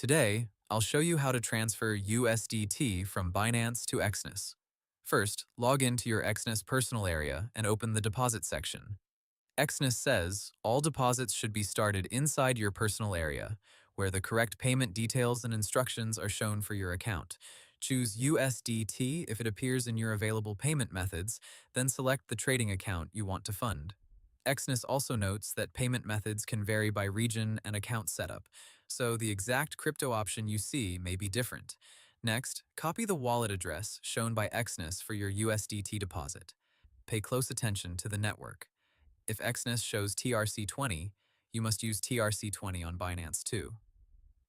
Today, I'll show you how to transfer USDT from Binance to Exness. First, log into your Exness Personal Area and open the Deposit section. Exness says all deposits should be started inside your personal area, where the correct payment details and instructions are shown for your account. Choose USDT if it appears in your available payment methods, then select the trading account you want to fund. Exness also notes that payment methods can vary by region and account setup, so the exact crypto option you see may be different. Next, copy the wallet address shown by Exness for your USDT deposit. Pay close attention to the network. If Exness shows TRC20, you must use TRC20 on Binance too.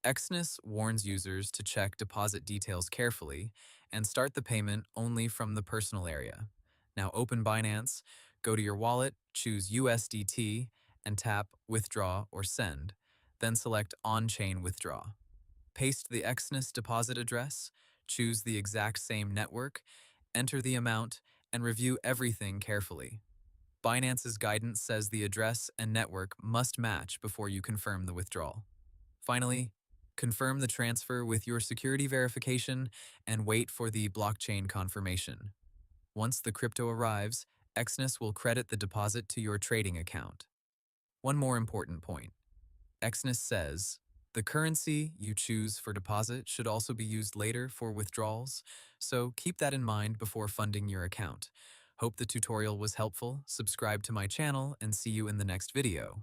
Exness warns users to check deposit details carefully and start the payment only from the personal area. Now open Binance, go to your wallet, choose USDT, and tap Withdraw or Send, then select On-Chain Withdraw. Paste the Exness deposit address, choose the exact same network, enter the amount, and review everything carefully. Binance's guidance says the address and network must match before you confirm the withdrawal. Finally, confirm the transfer with your security verification and wait for the blockchain confirmation. Once the crypto arrives, Exness will credit the deposit to your trading account. One more important point. Exness says the currency you choose for deposit should also be used later for withdrawals, so keep that in mind before funding your account. Hope the tutorial was helpful. Subscribe to my channel and see you in the next video.